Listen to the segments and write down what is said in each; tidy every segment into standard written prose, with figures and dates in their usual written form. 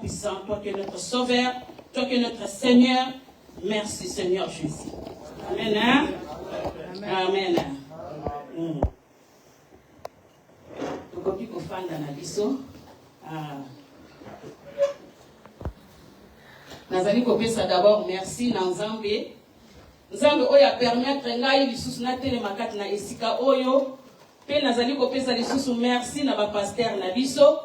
puissant, toi qui es notre Sauveur, toi qui es notre Seigneur. Merci Seigneur Jésus. Amen. Hein? Amen. Amen. Tokoki kofanda na biso. Nazali kopesa d'abord merci na Nzambe. Nzambe oyo a permettre ngai lisusu na telema kati na esika oyo. Pe nazali kopesa lisusu merci na ba pasteur na biso.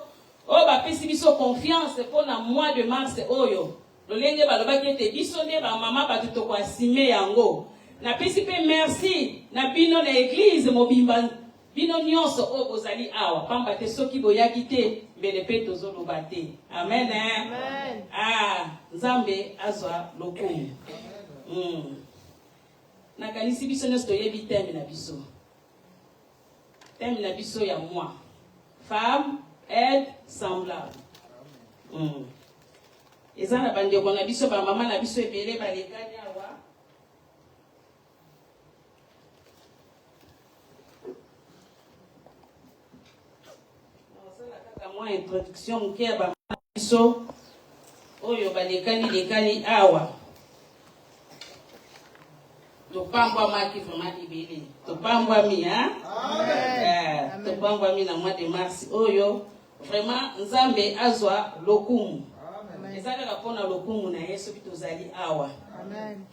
Oyo bapesi biso confiance pour na mois de mars oyo. Lolenge balobaki ete biso nde ba mama batu toko asime yango. Na pesi pe merci na bino na église mobimba bino nyonso oyo bozali awa pamba te soki boyaki te mbele pe tozoloba te. Amen. Amen. Nzambe azwa lokumu. Nakanisi biso nyonso toyebi teme na biso. Teme na biso ya moi. Femme, aide, semblable. Eza na bandeko na biso ba mama na biso ebele balekani awa. Moi introduction muke ya ba biso oyo balekani awa. Topambwa maki vraiment ibele. Topambwa mi hein? Amen. Topambwa mi na mois de mars oyo vraiment Nzambe azwa lokumu. Amen. Ezaka kapona lokumu na Yesu bitozali awa. Amen.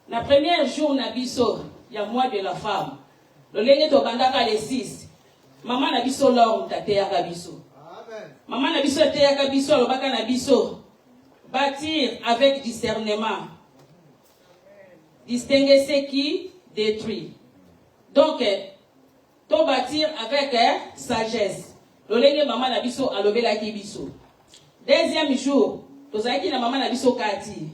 Na premier jour na biso ya mois de la femme. Lolenge to bandaka le 6. Maman na biso lor tate ya biso. Amen. Maman na biso tate ya biso lobaka na biso. Bâtir avec discernement. Distinguer ce qui détruit. Donc, to bâtir avec sagesse. Lolenge maman na biso alobela ki biso. Deuxième jour, tozaki na maman na biso kati.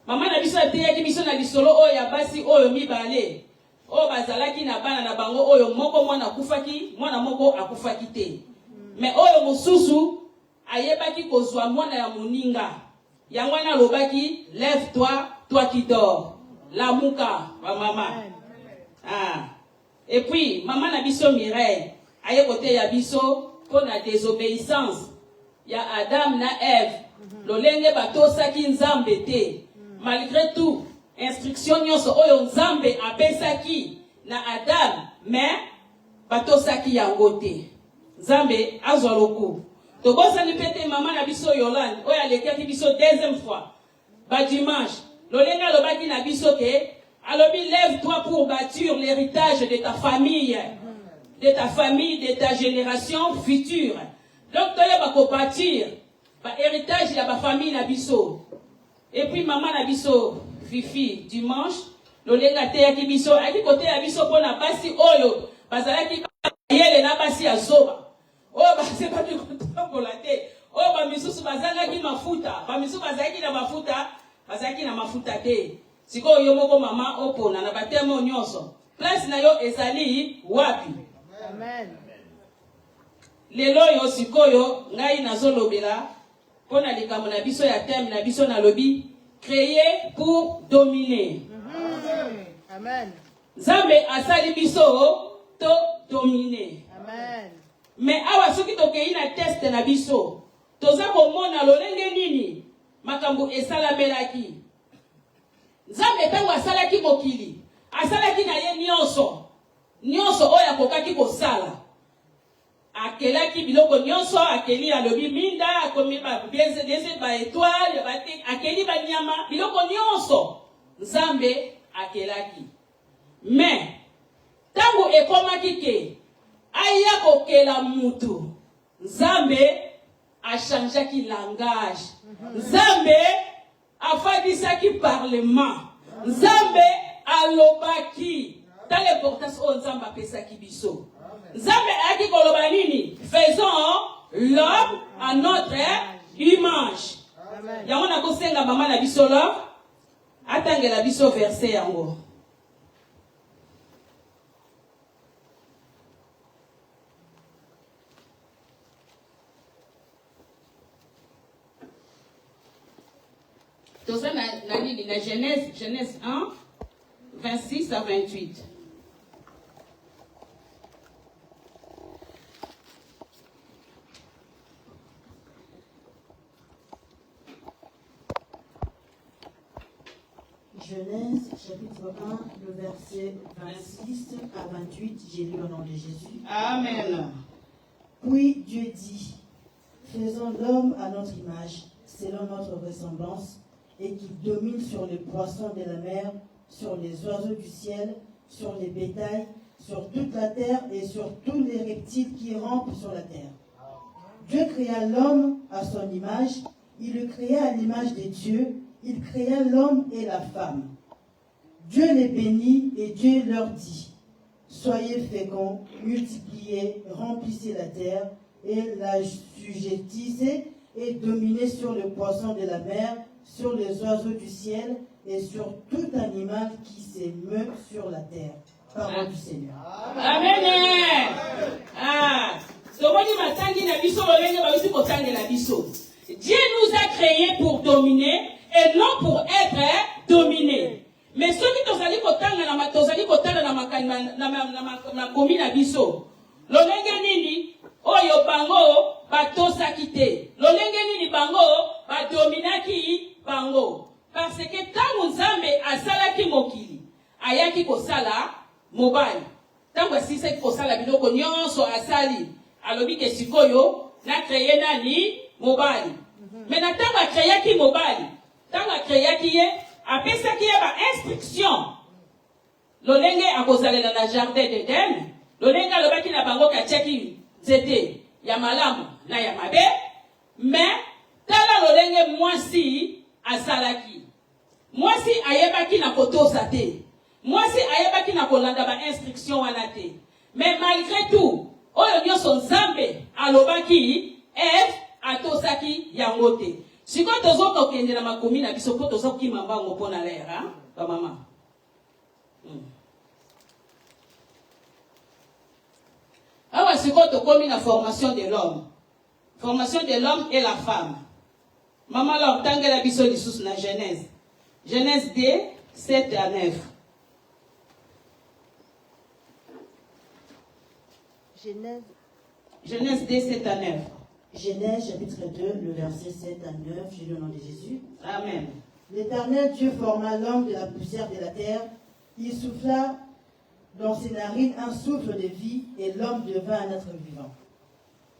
Maman na biso ate ki biso na lisolo oyo ya basi oyo mibale. O bazalaki na bana na bango oyo moko mwana akufaki, mwana moko akufaki te. Mais oyo mosusu ayebaki kozwa mwana ya moninga. Yango na lobaki, lève-toi, toi qui dors. La muka wa mama. Et puis maman na biso Mireille, aye kote ya biso pour la désobéissance. Ya Adam na Ève. Lolenge batosaki Nzambe te. Malgré tout, instruction nyonso oyo Nzambe apesaki na Adam, mais batosaki yango te. Nzambe azwa loku. Tobosani pete maman na biso Yolande, oyo alekaki biso deuxième fois. Ba dimanche, lolenga lobaki na biso ke, alobi lève-toi pour bâtir l'héritage de ta famille, de ta génération future. Donc toya bako bâtir ba héritage ya ba famille na biso. Et puis maman na biso Fifi dimanche lolenga te ya biso aki kote ya biso pona basi oyo bazalaki yele na basi ya zoba. Oh basi pa tu kontambola te. Oh ba misusu bazalaki mafuta, ba misusu bazalaki na mafuta, bazalaki na mafuta te. Siko yo moko mama opona na batemo nyonso. Place na yo ezali wapi? Amen. Lelo yo sikoyo ngai nazolobela pona likambo na biso ya thème na biso na lobi créer pour dominer. Amen. Nzambe asali biso to dominer. Amen. Mais awa soki tokei na test na biso toza komona lolenge nini makambo esalamelaki. Nzambe tango asalaki mokili asalaki na ye nyonso oyo akokaki kosala. Akelaki biloko nyonso akeli alobi minda akomi ba bieze ba étoile bati akeli ba nyama biloko nyonso Nzambe akelaki. Mais tango ekomaki ke aya kokela mutu Nzambe a changé langage. Nzambe afadisaki parlement. Nzambe alobaki dans l'importance o Nzambe apesaki biso. Nzambe aki koloba nini? Faisons l'homme à notre image. Yango na kosenga mama na biso l'homme atangela biso verset yango. Toza na nini na Genèse 1 26 à 28. Genèse chapitre 1, le verset 26 à 28, j'ai lu au nom de Jésus. Amen. Puis Dieu dit, faisons l'homme à notre image, selon notre ressemblance, et qui domine sur les poissons de la mer, sur les oiseaux du ciel, sur les bétails, sur toute la terre et sur tous les reptiles qui rampent sur la terre. Dieu créa l'homme à son image, il le créa à l'image de Dieu, il créa l'homme et la femme. Dieu les bénit et Dieu leur dit, soyez féconds, multipliez, remplissez la terre et la sujettissez et dominez sur les poissons de la mer, sur les oiseaux du ciel et sur tout animal qui s'émeut sur la terre. Parole du Seigneur. Amen. Ah. Dieu nous a créés pour dominer et non pour être dominés. Mais ceux qui t'ont dit na biso lolenge nini oyo bango batosaki te lolenge nini bango badominaki bango parce que tangu Nzambe asalaki mokili ayaki kosala mobali tangu asisaki kosala biloko nyonso asali alobi ke sikoyo na créé nani mobali mais na tangu akréaki mobali tangu akréaki ye apesaki ye ba instruction lolenge akozalela na jardin d'Eden lolenge alobaki na bango katiaki nzete ya malamu na ya mabe mais tala lolenge mwasi asalaki mwasi ayebaki na kotosa te mwasi ayebaki na kolanda ba instruction wana te mais malgré tout oyo nyonso Nzambe alobaki Eve atosaki yango te sikoyo tozoka okende na makomi na biso po toza kokima mbango mpo na lera bamama awa sikoyo tokomi na formation de l'homme et la femme mama la otangela biso lisusu na Genèse 2 7 à 9 Genèse 2 7 à 9 Genèse chapitre 2, le verset 7 à 9, j'ai lu au nom de Jésus. Amen. L'Éternel Dieu forma l'homme de la poussière de la terre. Il souffla dans ses narines un souffle de vie et l'homme devint un être vivant.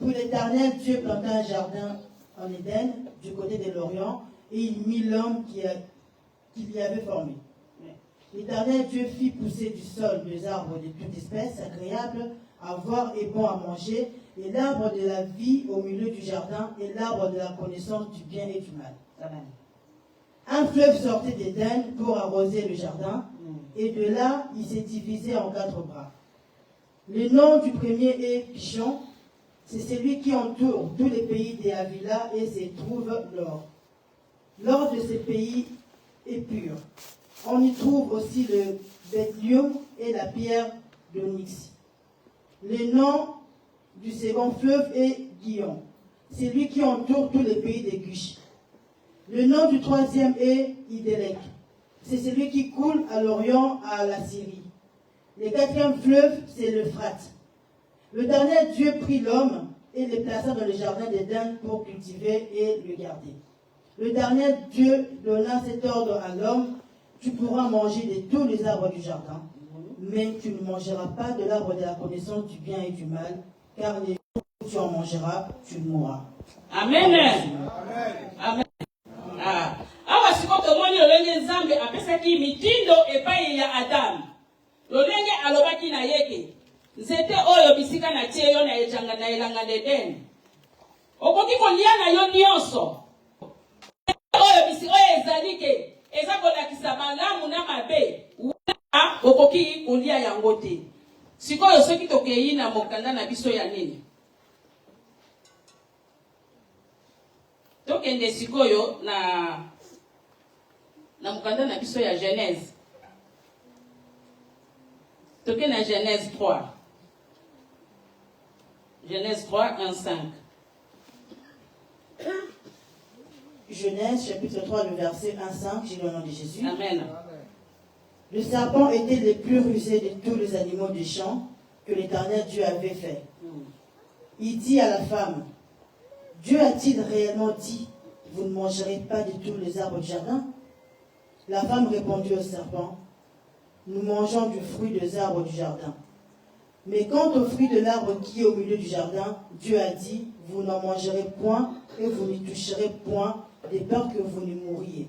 Puis l'Éternel Dieu planta un jardin en Éden, du côté de l'Orient, et il mit l'homme qu'il y avait formé. L'Éternel Dieu fit pousser du sol des arbres de toute espèce, agréables à voir et bon à manger, et l'arbre de la vie au milieu du jardin, et l'arbre de la connaissance du bien et du mal. Amen. Un fleuve sortait d'Éden pour arroser le jardin, et de là, il s'est divisé en 4 bras. Le nom du premier est Pichon, c'est celui qui entoure tous les pays des Havila et s'y trouve l'or. L'or de ces pays est pur. On y trouve aussi le Bethlium et la pierre d'Onyx. Le nom du second fleuve est Guillon. C'est lui qui entoure tous les pays des Cush. Le nom du troisième est Idélec. C'est celui qui coule à l'Orient, à la Syrie. Le quatrième fleuve, c'est l'Euphrate. Le dernier Dieu prit l'homme et le plaça dans le jardin d'Éden pour cultiver et le garder. Le dernier Dieu donna cet ordre à l'homme: tu pourras manger de tous les arbres du jardin, mais tu ne mangeras pas de l'arbre de la connaissance du bien et du mal, car les jours où tu en mangeras, tu mourras. Amen. Amen. Ah. Awa siko tomoni lolenge Nzambe apesaki mitindo epai ya Adam. Lolenge alobaki na yeke. Nzete oyo bisika na tie yo na ejanga na elanga d'Eden. Okoki kolia na yo nyonso. Oyo bisi oyo ezalike eza kolakisa malamu na mabe. Okoki kolia yango te. Sikoyo soki tokei na mokanda na biso ya nini? Tokende sikoyo na mokanda na biso ya Genèse. Tokende na Genèse 3. Genèse 3, 1, 5. Genèse chapitre 3, le verset 1, 5, j'ai le nom de Jésus. Amen. Le serpent était le plus rusé de tous les animaux des champs que l'Éternel Dieu avait fait. Il dit à la femme: Dieu a-t-il réellement dit, vous ne mangerez pas de tous les arbres du jardin? La femme répondit au serpent, nous mangeons du fruit des arbres du jardin. Mais quant au fruit de l'arbre qui est au milieu du jardin, Dieu a dit, vous n'en mangerez point et vous n'y toucherez point, de peur que vous ne mouriez.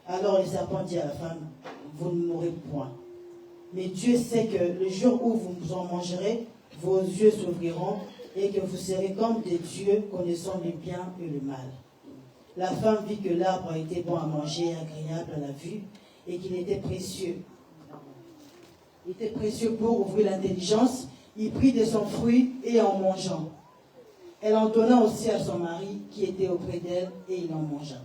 Alors le serpent dit à la femme, vous ne mourrez point. Mais Dieu sait que le jour où vous en mangerez, vos yeux s'ouvriront et que vous serez comme des dieux connaissant le bien et le mal. La femme vit que l'arbre était bon à manger et agréable à la vue et qu'il était précieux. Il était précieux pour ouvrir l'intelligence. Il prit de son fruit et en mangeant. Elle en donna aussi à son mari qui était auprès d'elle et il en mangea.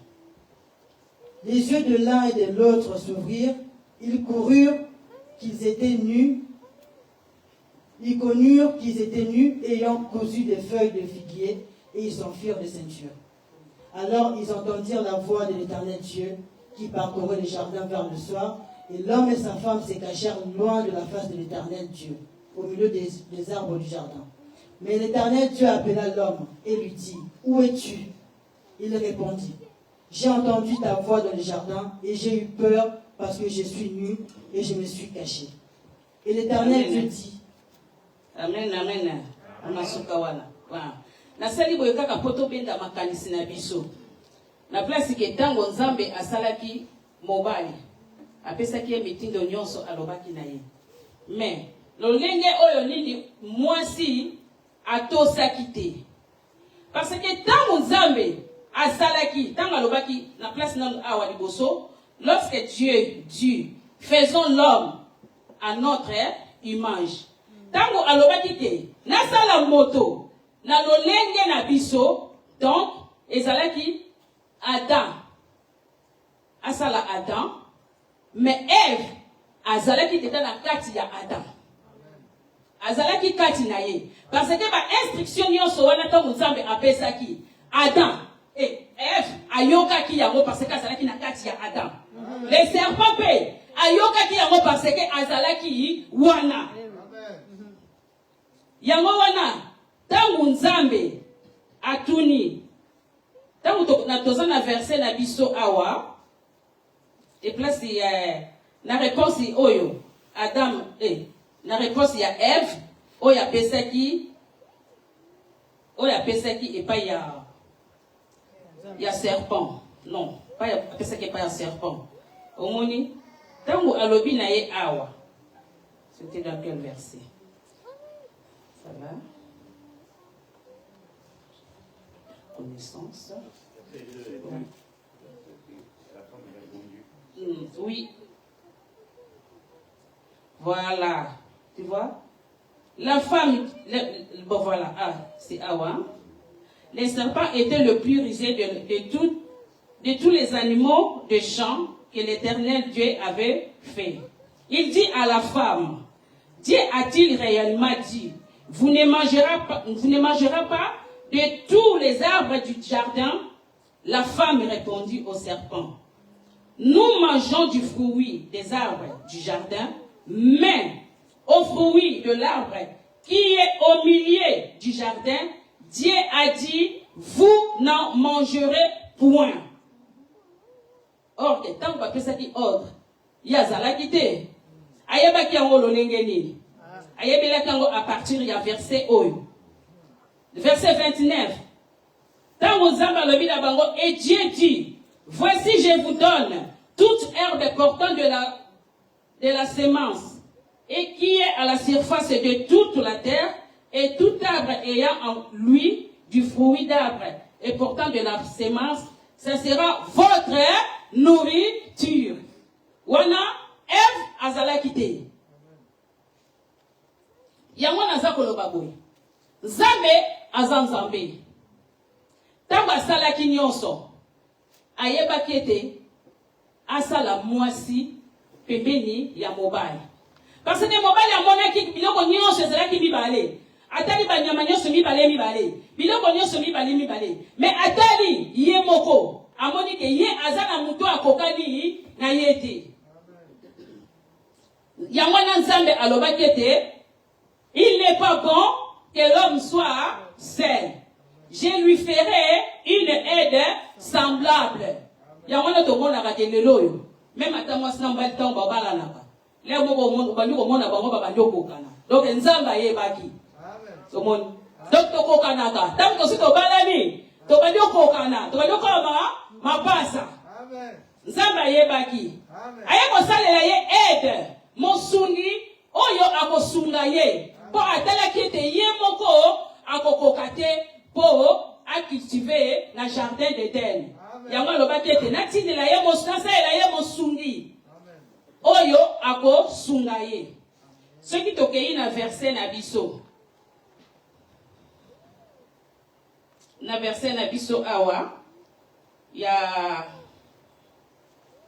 Les yeux de l'un et de l'autre s'ouvrirent. Ils coururent qu'ils étaient nus. Ils connurent qu'ils étaient nus, ayant cousu des feuilles de figuier, et ils s'enfuirent de ceinture. Alors ils entendirent la voix de l'Éternel Dieu qui parcourait le jardin vers le soir, et l'homme et sa femme se cachèrent loin de la face de l'Éternel Dieu, au milieu des arbres du jardin. Mais l'Éternel Dieu appela l'homme et lui dit, « Où es-tu » Il répondit, « J'ai entendu ta voix dans le jardin, et j'ai eu peur parce que je suis nu et je me suis caché. » Et l'Éternel Dieu dit, Amen, amen. Amasukawana. Na sali boye kaka poto benda makanisi na biso. Na place ke tango Nzambe asalaki mobali. Apesaki ye mitindo nyonso alobaki na ye. Mais lolenge oyo nini mwasi atosaki te. Parce que tango Nzambe asalaki, tango alobaki na place nango awa liboso, lorsque Dieu dit, faisons l'homme à notre image. Tango alobaki te, nasala moto, na lolenge na biso, donc, ezalaki Adam. Asala Adam, mais Ève, azalaki te na kati ya Adam. Azalaki kati na ye. Parce que ba instruction nyonso wana tango Nzambe apesaki, Adam et Ève ayokaki yango parce que azalaki na kati ya Adam. Les serpents pe ayokaki yango parce que azalaki wana. Yango wana tangu Nzambe atuni tangu na tozana verset na biso awa et place na réponse oyo Adam na réponse ya Ève oyo apesaki et pas ya serpent non pas apesaki pas ya serpent omoni tangu alobi na ye awa c'était dans quel verset? Voilà. Connaissance. Oui. Voilà. Tu vois? La femme, bon voilà, c'est Awa. Les serpents étaient le plus rusé de tous les animaux de champ que l'Éternel Dieu avait fait. Il dit à la femme, Dieu a-t-il réellement dit, vous ne mangerez pas de tous les arbres du jardin? La femme répondit au serpent, nous mangeons du fruit des arbres du jardin, mais au fruit de l'arbre qui est au milieu du jardin, Dieu a dit, vous n'en mangerez point. Or, tant que ça dit ordre, il y a Zalakite. Ayabaki yango lolenge nini. Ayebela kango à partir du verset oyo. Verset 29. Tango Nzambe alobi na bango et Dieu dit, voici je vous donne toute herbe portant de la semence et qui est à la surface de toute la terre et tout arbre ayant en lui du fruit d'arbre et portant de la semence, ce sera votre nourriture. Wana Ève azalakite. Yango naza koloba boye. Nzambe azanzambe. Tango asalaki nyonso. Ayebaki ete asala mwasi pembeni ya mobali. Parce que mobali amonaki biloko nyonso ezalaki mibale. Atali banyama nyonso mibale. Biloko nyonso mibale. Mais atali ye moko. Amoni ke ye azana muto akokani na yete. Yangwana Nzambe alobaki ete il n'est pas bon que l'homme soit seul. Je lui ferai une aide semblable. Yangwana to mona ka keloyo. même ata mwasi na mobali ntango babalanaka lelo moko bandi komona bango babandi okokana donc nzambe ayebaki somoni donc tokokanaka ntango tosi tobalani tobandi okokana tobandi okoma mapasa nzambe ayebaki aye kosalela ye aide mosungi oyo akosunga ye mpo atalaki ete ye moko akokoka te mpo acultive na jardin d'Eden. Yango alobaki ete natindela ye nasalela ye mosungi oyo akosunga ye. Soki tokei na verset na biso. Na verset na biso awa ya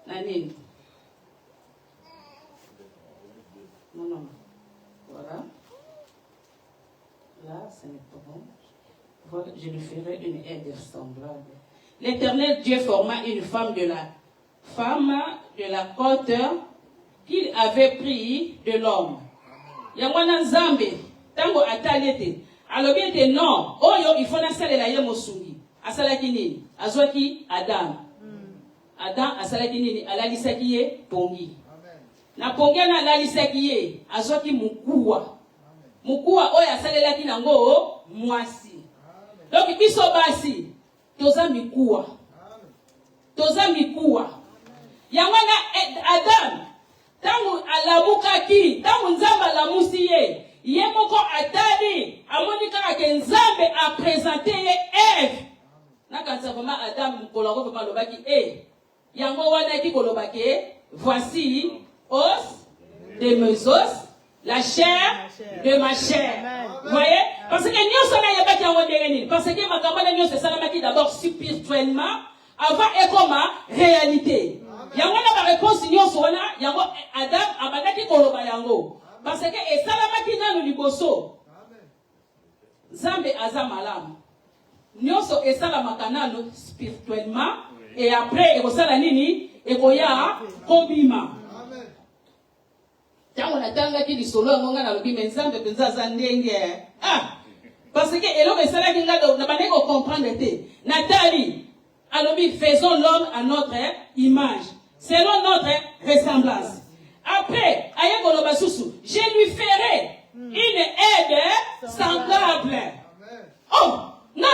nanini. Non. Voilà. Là, ce n'est pas bon. Voilà, je lui ferai une aide semblable. L'Éternel Dieu forma une femme de la côte qu'il avait pris de l'homme. Yangwana Nzambe, tango atalete, alobi ete non, oyo il faut nasalela ye mosungi. Asalaki nini? Azwaki Adam. Adam asalaki nini? Alalisaki ye pongi. Na pongi na alalisaki ye, azwaki mukuwa. Mukuwa oyo asalelaki nango mwasi. Donc biso basi toza mikuwa. Toza mikuwa. Yangwana Adam tangu alabukaki, tangu Nzambe alamusi ye, ye moko atali, amonika ake Nzambe a présenté ye Ève. Nakanza vraiment Adam mkolako vraiment lobaki yango wana ki kolobaki voici os de mes os, la chair de ma chair. Vous voyez? Parce que nous sommes pas qui ont déréni. Parce que ma campagne nous c'est d'abord spirituellement avant et comme réalité. Yango na réponse nous sommes yango Adam abandaki koloba yango. Parce que et salamaki na no liboso. Zambe azamalam. Nous sommes et salamaka na spirituellement et après et kosala nini et koya kobima. Tango natanga ki lisolo ngonga na lobi Nzambe penza za ndenge. Parce que eloko esala ki ngado na bande ko comprendre te. Nathalie alobi faisons l'homme à notre image, selon notre ressemblance. Après aye koloba susu, je lui ferai une aide semblable. Oh, non.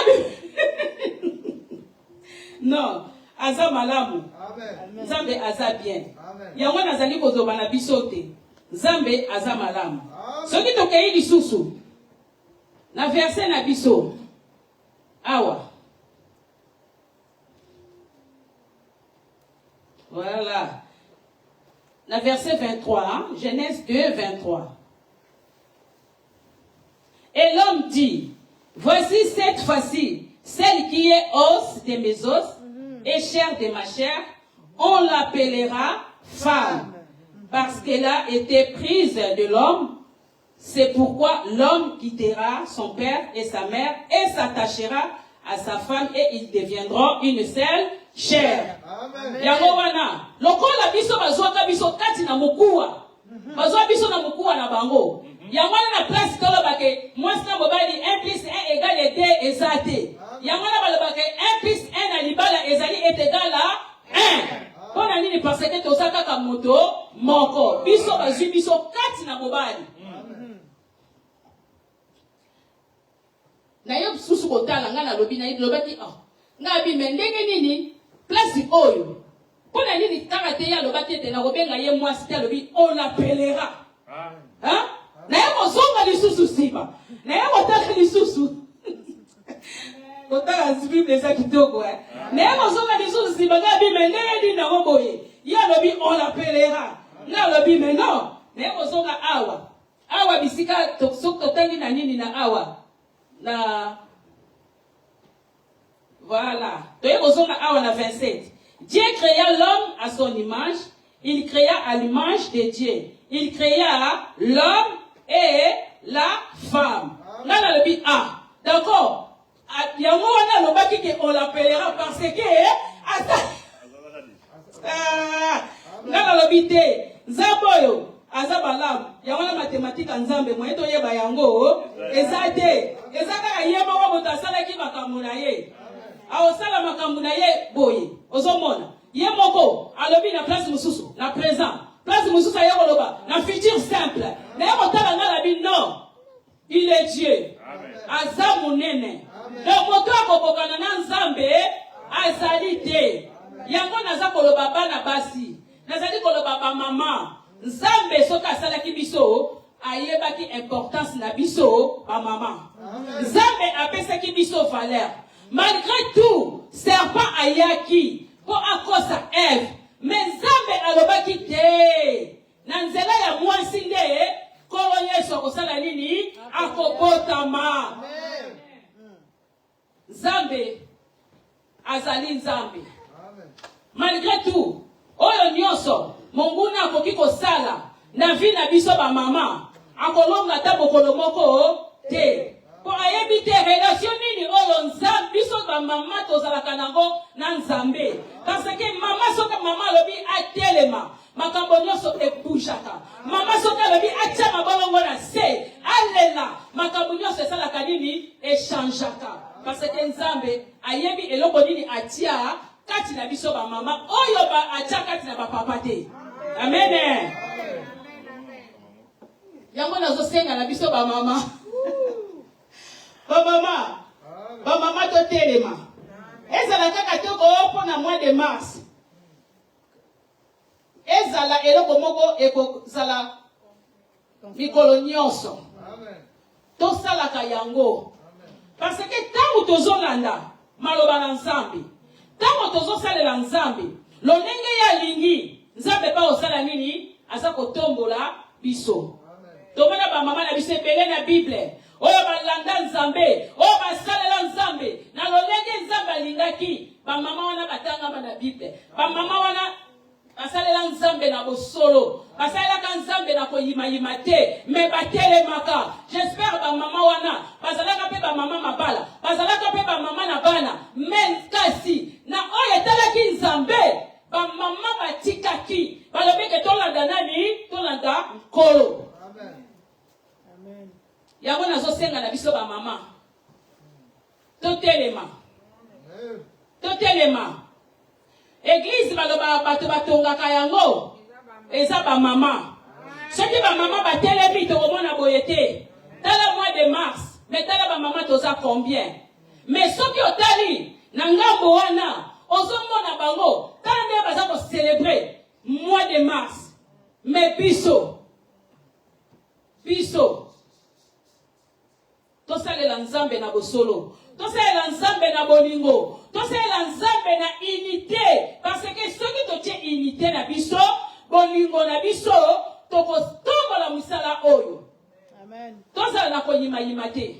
Non, aza malamu. Nzambe aza bien. Yango nazali kozoba na bisote. Nzambe aza malamu. Soki tokei lisusu na verset na biso awa. Voilà. Na verset 23, hein? Genèse 2, 23. Et l'homme dit, voici cette fois-ci, celle qui est os de mes os et chair de ma chair, on l'appellera femme, parce qu'elle a été prise de l'homme. C'est pourquoi l'homme quittera son père et sa mère et s'attachera à sa femme et ils deviendront une seule chair. Yango wana, lokola biso bazwaka biso kati na mukuwa. Bazwa biso na mukuwa na bango. Yango wana na place tolo bake, mwasi na mobali 1 plus 1 égale 2 ezate. Yango wana balobake 1 plus 1 na libala ezali est égal à 1. Pona nini parce que tozaka ka moto moko. Biso bazwi biso kati na mobali. Na yo susu kotala nga na lobi na lobaki nga bi mendenge nini place oyo pona nini karate ya lobaki ete na kobenga ye mwasi te lobi on l'appellera na yo kozonga lisusu siba na yo kotala lisusu kotala bible eza kitoko na yo kozonga lisusu siba nga bi mendenge nini na boye ya lobi on l'appellera nga lobi mais non na yo kozonga awa bisika totangi na nini na awa na voilà. Na 27. Dieu créa l'homme à son image. Il créa à l'image de Dieu. Il créa l'homme et la femme. Là, on a dit d'accord. Il y a un moment on l'appellera parce que là, on a dit Zaboyo. Azabalam, yawala mathématique nzambe moyeto yeba yango ezate ezaka yeba wa botasala ki makambo na ye awosala makambo na ye boye ozomona ye moko alobi na place mususu azali te. Yango naza koloba bana basi. Nazali koloba ba mama. Nzambe soka asalaki biso ayebaki importance na biso ba mama. Nzambe apesaki biso valeur. Malgré tout, serpent ayaki pour akosa Ève. Mais Nzambe alobaki te. Na nzela ya mwasi nde kolo Yesu akosala nini? Akobotama. Nzambe azali Nzambe. Malgré tout, oyo nyonso monguna akoki kosala na vi na biso ba mama akolonga ta bokolo moko te. Po ayebi te relation nini oyo Nzambe biso ba mama tozalaka nango na Nzambe. Parce que mama soka mama lobi atelema makambo nyonso ebujaka. Mama soka lobi atia mabolongo na se alela makambo nyonso esalaka nini echangeaka. Parce que Nzambe ayebi eloko nini atia kati na biso ba mama oyo ba atia kati na ba papa te. Amen. Yango nazo senga na biso ba mama. Ba mama to telema. Ezala kaka toko opo na mois de mars. Ezala eloko moko ekozala mikolo nyonso. To salaka yango. Parce que tango tozolanda maloba na Nzambe. Tango tozosalela Nzambe, lolenge ya lingi, Nzambe pa osala nini? Asa kotombola biso. Tomona ba mama na biso ebele na Bible. Oyo balanda Nzambe, oyo basalela Nzambe. Na lolenge Nzambe alingaki, ba mama wana batanga na Bible. Ba mama wana basalela Nzambe na bosolo. Basalela ka Nzambe na koyima te, me batelemaka. J'espère ba mama wana, bazalaka pe ba mama mabala, bazalaka pe ba mama na bana, men kasi na oyo etalaki Nzambe, ba mama batikaki, balobeke tolanda nani, tolanda nkolo. Amen. Yango nazosenga na biso ba mama. Totelema. Totelema. Église baloba bato batongaka yango. Eza ba mama. Soki ba mama batelemi tokomona boyete. Tala mois de mars, mais tala ba mama toza combien? Mais soki otali na ngambo wana, ozomona bango, tala nde baza ko célébrer mois de mars. Mais biso tosalela Nzambe na bosolo, tosalela Nzambe na bolingo, tosalela Nzambe na unité, parce que soki totie unité na biso, bolingo na biso, tokotombola musala oyo. Amen. Tosala na koyima te.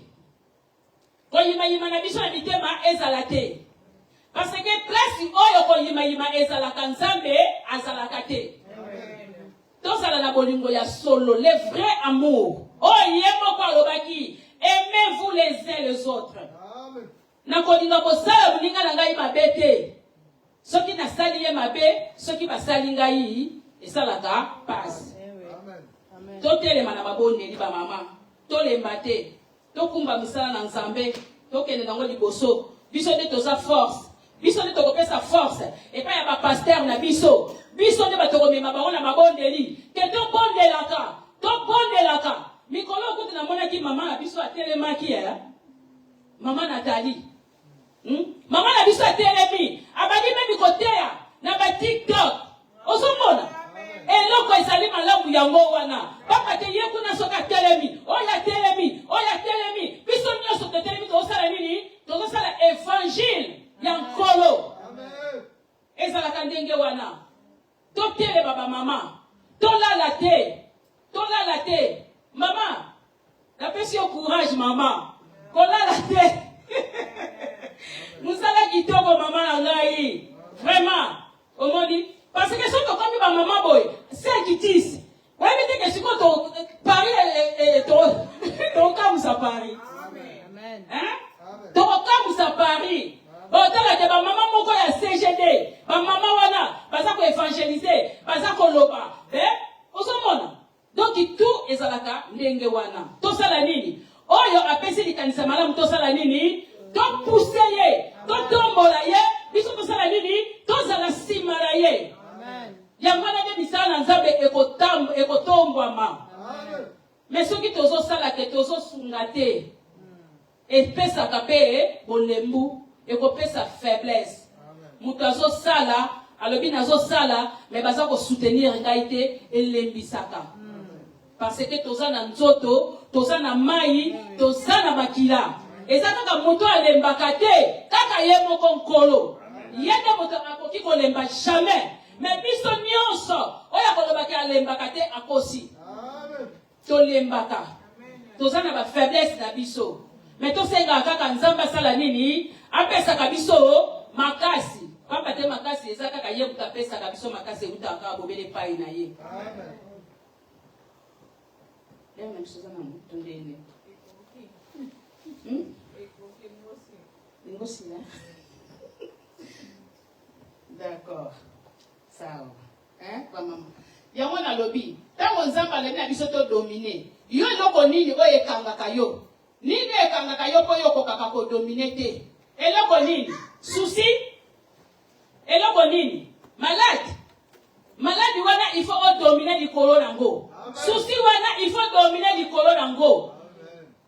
Koyima na biso na bitema ezala te. Parce que place oyo koyima ezalaka Nzambe azalaka te. Tosala na bolingo ya solo, le vrai amour. Oh yemo kwa lobaki, aimez-vous les uns les autres. Amen. Na kolinga kosala bulinga na ngai mabe te. Soki na sali ye mabe, soki basali ngai esalaka passe. Amen. Totelema na baboneli ba mama. Tolemba te. Tokumba misala na Nzambe. Tokende nango liboso. Biso nde toza force. Biso nde tokopesa force. Et pas ya ba pasteur na biso. Biso nde batokomema bango na mabondeli. Ke tobondelaka. Tobondelaka. Mikolo kuti na mona ki mama na biso atelemaki ya. Mama Nathalie. Mama na biso atelemi. Abadi memi koteya na ba TikTok. Osomona. Eloko ezali malamu yango wana. Papa te yekuna soka telemi. Oya telemi. Biso nyoso te telemi tosala nini? Tosala évangile ya nkolo. Amen. Ezala kandenge wana. Totele baba mama. Tolala te. Mama. Napesi au courage mama. Kolala te. Musala kitoko mama na ngai. Vraiment. Omoni parce que soki okomi ba mama boy, c'est kitisi. Ouais mais que siko to Paris to kamusa Paris. Amen. Hein? To kamusa Paris. Ba tala de ba mama moko ya CGD. Ba mama wana baza ko évangéliser, baza ko loba. Osomona. Donc tout ezalaka ndenge wana. To sala nini? Oyo apesi likanisa malamu to sala nini? To pousser ye, to tombola ye, biso to sala nini? To zala simara ye. Yamana de misala Nzambe ekotombwama. Mais soki tozo sala ke tozo sungate. Et pesa kape bolembu, ekopesa faiblesse. Moutazo sala, alobi nazo sala, mais baza ko soutenir ngaite et lembisaka. Parce que toza na nzoto, toza na mai, toza na makila. Et ça kaka moto alembaka te, kaka ye moko nkolo. Yende moto akoki ko lemba jamais. Mais biso nyonso, oya kolobaki alembaka te akosi. To lembaka. Toza na ba faiblesse na biso. Mais to senga kaka nzamba sala nini, apesa biso makasi. Pamba te makasi eza kaka ye mutapesa biso makasi utaka bobele pai na ye. Amen. Leo na biso zana mutondele. Ngosi là. D'accord. Ça. Hein, pas maman. Yango na lobi. Tango nzamba le na biso to dominer. Yo loko nini oye kangaka yo. Nini ekangaka yo po yo kokaka ko dominer te. Eloko nini? Souci? Eloko nini? Malade? Malade wana il faut dominer likolo nango. Souci wana il faut dominer likolo nango.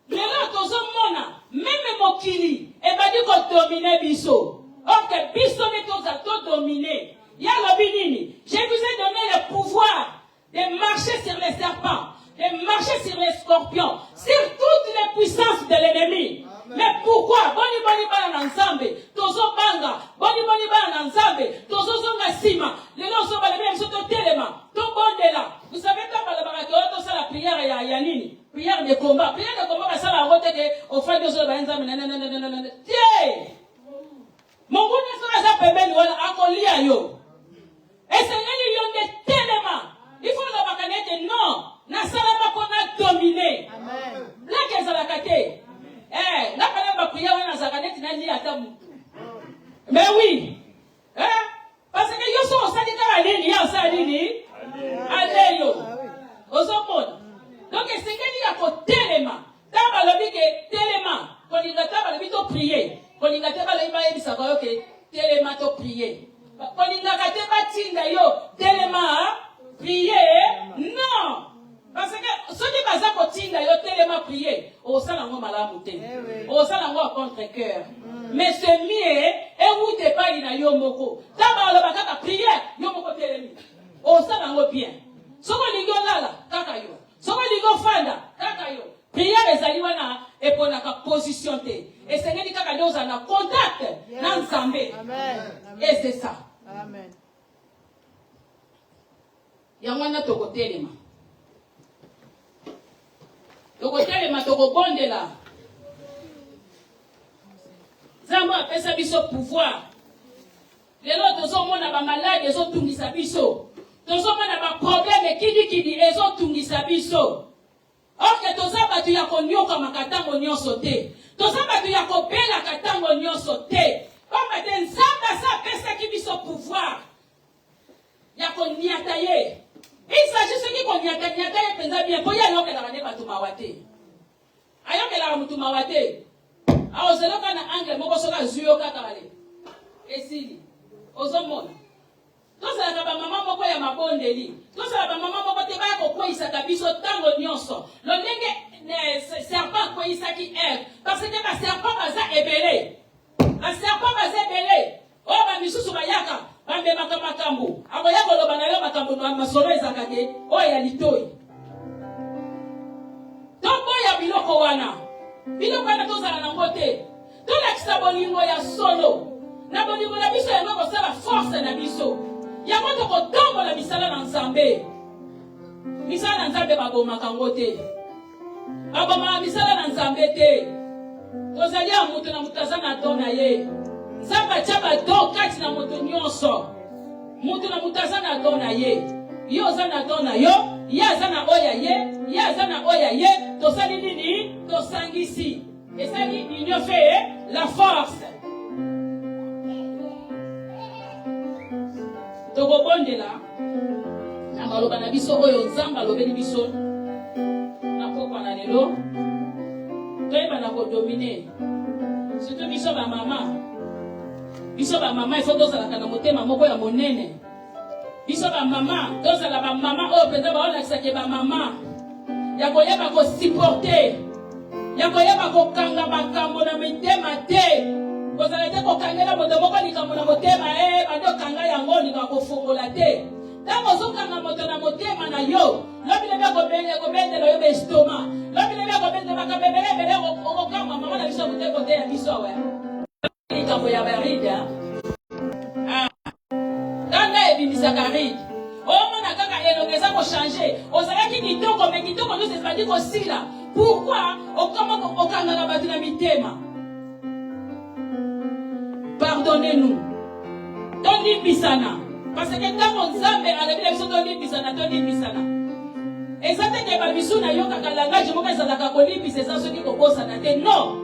Lelo tozo mona même mokili e badi ko dominer biso. Ok, biso ne toza to dominer. Ya lobi nini? Je vous ai donné le pouvoir de marcher sur les serpents, de marcher sur les scorpions, sur toutes les puissances de l'ennemi. Mais pourquoi? Boni bana nzambe, tozo banga, boni bana nzambe, tozo zonga sima, lelo so ba le même soto telema, to bondela. Vous savez quand ba la baraka to ça la prière ya nini? Prière de combat, ça la rote que au fin de zo ba nzambe nanana. Tiens. Mon gouné so za pembeni wala akolia yo. Et c'est yo de telema. Il faut la bakanete non, na sala ba kona dominer. Amen. La keza la kate. La quand même prière on a zakaneti na li ata mutu. Mais oui. Parce que yo so sadika alini ya sadini. Aleyo. Ozomona. Donc c'est qu'il y a ko telema. Taba lobi ke telema. Kolinga taba lobi to prier. Kolinga taba lobi ba yebisa ko ke telema to prier. Kolinga kate ba tinda yo telema prier. Non. Parce que ce qui baza ko tinda yo telema prier. O sala ngo malamu te. O sala ngo contre cœur. Mais ce mieux et où te pas na yo moko. Taba loba kaka prier yo moko telemi. O sala ngo bien. Soko lingo lala kaka yo. Soko lingo fanda kaka yo. Prière ezali wana epona ka position te. Et c'est ngeli kaka doza na contact na nzambe. Amen. Et c'est ça. Amen. Yangwana tokotelema. Tokotelema tokobondela. Zamba apesa biso pouvoir. Lelo tozomona ba malade ezotungisa biso. Tozomona ba problème kidi ezotungisa biso. Ok, tozaba tu ya konyoka makatango nyonso te. Tozaba tu ya kobela katango nyonso te. Comme te nzamba sa pesa ki biso pouvoir. Ya konyata ye. Il s'agit ce qui konyata ye penza bien. Poya yoke la rane batu mawate. Ayoke la mutu mawate. A ozeloka na angle moko soka zuyo kaka wale. Esili. Ozomona. Tosa la maman moko ya mabondeli. Tosa la maman moko te ba ko isaka biso tango nyonso. Lo ndenge serpent ko isaki Ève parce que ba serpent baza ebele. Ba serpent baza ebele. O ba misusu bayaka, ba mbe makambo. Aboya ko loba na yo makambo na masolo ezaka ke o ya litoi. Tombo ya biloko wana. Biloko wana toza na ngote. Tola kisabolingo ya solo. Na bolingo na biso ya ngoko sala force na biso. Ya moto ko tombo la misala na nzambe. Misala na nzambe baboma kango te. Baboma misala na nzambe te. Tozali ya mutu na mutaza na dona ye. Nzamba chaba do kati na mutu nyonso. Mutu na mutaza na dona ye. Yo zana dona yo, ya zana oya ye, ya zana oya ye. Tosali nini? Tosangisi. Et ça dit, union fait la force. Tokobondela na maloba na biso oyo nzamba lobeli biso na pokwa na lelo toyeba na kodomine surtout biso ba mama il faut tozalaka na motema moko ya monene biso ba mama tozala ba mama oyo penza baolakisaki ba mama ya koyeba kosupporte ya koyeba kokanga makambo na mitema te kozala te kokangela moto moko likambo na motema okanga moto na motema na yo. Lobi lebe kobende lo yo bestoma. Lobi lebe kobende makabebele okokama mama na biso kote kote ya biso we. Likambo ya barida. Kanga ebibisaka ride. Omona kaka elongeza ko changer. Ozalaki kitoko mais kitoko nous c'est pas dit kosila. Pourquoi okanga na batu na mitema? Pardonnez-nous. Tolimbisana. Parce que quand Nzambe alobi na biso tolimbisana. Ezate ba biso na yo kaka langage moko ezalaka kolimbisa eza soki kobosana te. Non.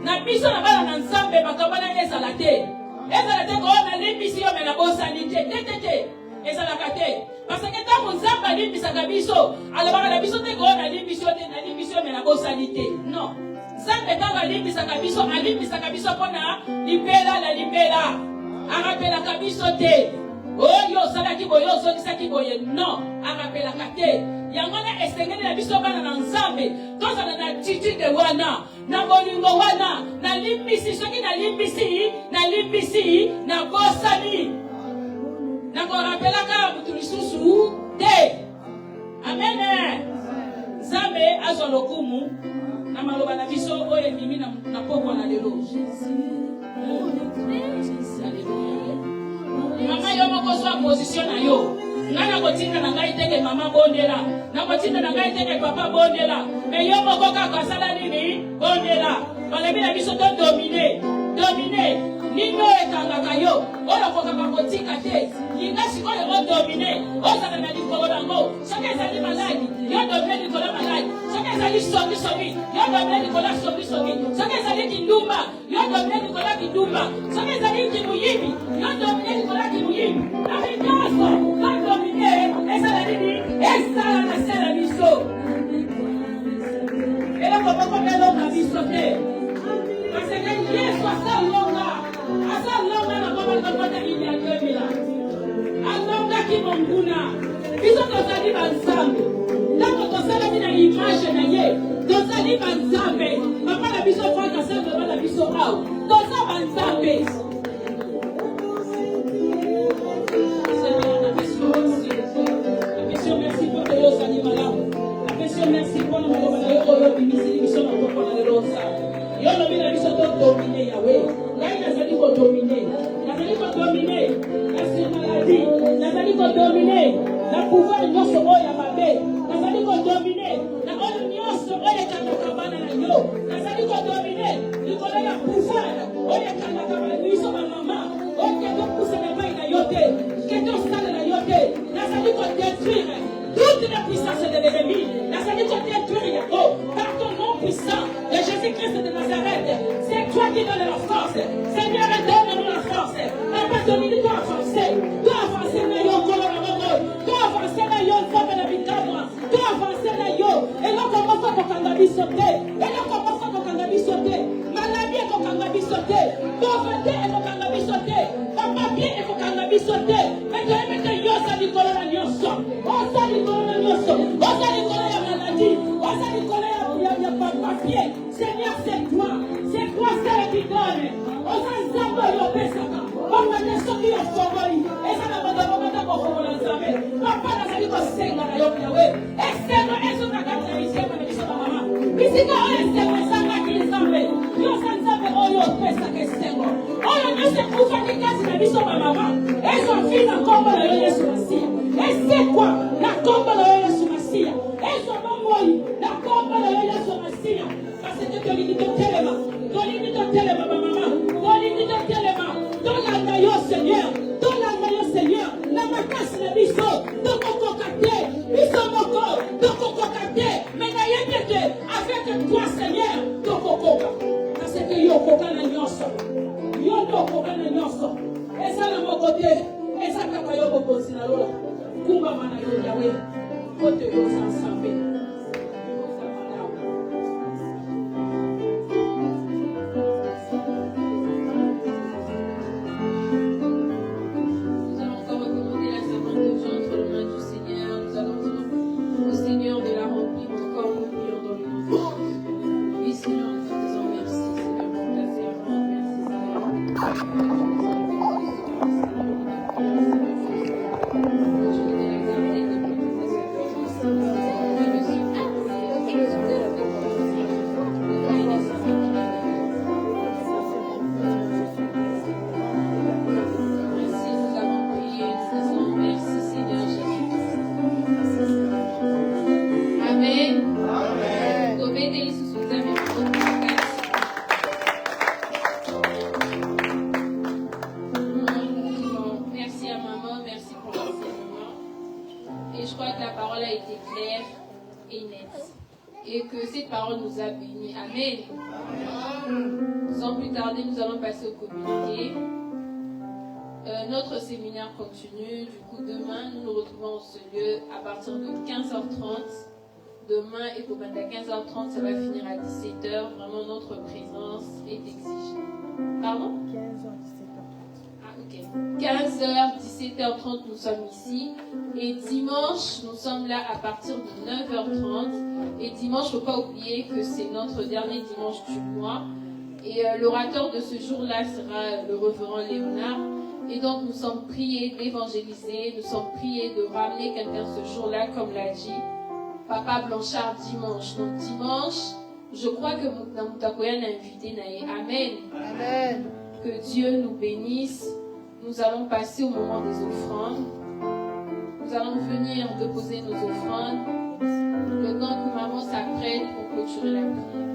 Na biso na bana na Nzambe makabana ezala te. Ezala te ko na limbisi yo mena bosani te. Ezalaka te. Parce que quand Nzambe alimbisaka biso, alobaka na biso te ko na limbisi yo mena bosani te. Non. Nzambe kaka alimbisaka biso pona libela. Arapelaka biso te. Oh yo salaki boyo sokisaki boye. Non, arapelaka te. Yango na esengeli na biso bana na Nzambe. Tozala na attitude wana, na bolingo wana, na limbisi soki na limbisi na bosani. Na ko rapelaka mutu lisusu te. Amen. Nzambe azwa lokumu na maloba na biso oyo mimi na pokwa na lelo. Mama yo moko so position na yo. Ngana kotinda na ngai teke mama bondela. Na kotinda na ngai teke papa bondela. Me yo moko kaka sala nini? Bondela. Balebi na biso to dominer. Nino ekangaka yo. Oyo kokaka kotika te. Linga sikoyo o dominer. Ozala na likolo nango. Soki ezali maladi, yo dominer likolo maladi. Soki ezali soki, yo dominer likolo soki. Soki ezali kindumba, yo dominer likolo kindumba. Soki ezali kimuyimi, yo dominer likolo kimuyimi. Abikaso, ka dominer, ezala nini? Ezala na sela biso. Ela kopoko melo na biso te. Parce que Yesu asalonga na kobanda ili akwemila. Alonga kimonguna. Biso tozali banzambe. Ntango tosalaki na image na ye, tozali banzambe. Papa na biso faka sembe bana biso awa. Toza banzambe. Merci pour que yo sali malamu. Merci pour nous oyo bimisili biso na poko na lerosa. Yo no bina biso to dominer Yahweh. Ngai nazali ko dominer. La maladie. Nazali ko dominer. La pouvoir nyonso oyo mabe. Nazali ko dominer. Na oyo nyonso oyo kanakabana na yo. Nazali ko dominer. Likolo ya pouvoir oyo kanakabana biso ba mama. Oyo ko kusana bai na yote. Keto sala na yote. Nazali ko détruire toute la puissance de l'ennemi. Nazali ko détruire yako. Par ton nom puissant de Jésus-Christ de Nazareth. C'est toi qui donnes la force. Seigneur, donne-nous la force. Papa, Dominique, dois avancer. Dois avancer na yo kolonamo. Dois avancer na yo femme na bikamwa. Dois avancer na yo. Et là commence à kokanga bisote. Maladie est kokanga bisote. Pauvreté est kokanga bisote. Papa bien est kokanga bisote. Mais yo sa likolo na nyonso. Osa likolo na nyonso. Osa likolo ya maladie. Osa likolo ya papier. Seigneur, c'est toi. C'est toi celle qui donne. Osa nzambe yo pesaka. Papa na soki yo fongoli. Esa na banda ko fongola nzambe. Papa na sali ko senga na yo Yahweh. Esenga eso na kata na isema na biso mama. Bisika oyo esenga sanga ki nzambe. Yo sa nzambe oyo pesaka esengo. Oyo nyose kufa ki kasi na biso mama. Eso fina kombo na yo Yesu Masia. Esekwa na kombo na yo Yesu Masia. Eso bomoi na kombo na yo Yesu Masia. Parce que tu limite telema. Mama. Tolanda yo Seigneur. Na makasi na biso. Tokokokate. Biso moko. Tokokokate. Mais na yebete. Avec toi Seigneur. Tokokoka. Parce que yo kokana nyonso. Yo kokana nyonso. Esa na mokote. Esa kaka yo bokonzi na lola. Kumba mana yo Yahweh. Kote yo ensemble. Je je crois que la parole a été claire et nette. Et que cette parole nous a bénis. Amen. Sans plus tarder, nous allons passer aux communiqués. Notre séminaire continue. Du coup, demain, nous nous retrouvons en ce lieu à partir de 15h30. Demain et pour à 15h30, ça va finir à 17h. Vraiment, notre présence est exigée. Pardon? 15h, 17h30. Ah, ok. 15h, 17h30, nous sommes ici. Et dimanche, nous sommes là à partir de 9h30. Et dimanche, il ne faut pas oublier que c'est notre dernier dimanche du mois. Et l'orateur de ce jour-là sera le révérend Léonard. Et donc, nous sommes priés d'évangéliser, nous sommes priés de ramener quelqu'un ce jour-là, comme l'a dit Papa Blanchard dimanche. Donc, dimanche, je crois que Moutakoyan a invité Naïe. Amen. Amen. Que Dieu nous bénisse. Nous allons passer au moment des offrandes. Nous allons venir déposer nos offrandes. Le temps que maman s'apprête pour clôturer la prière.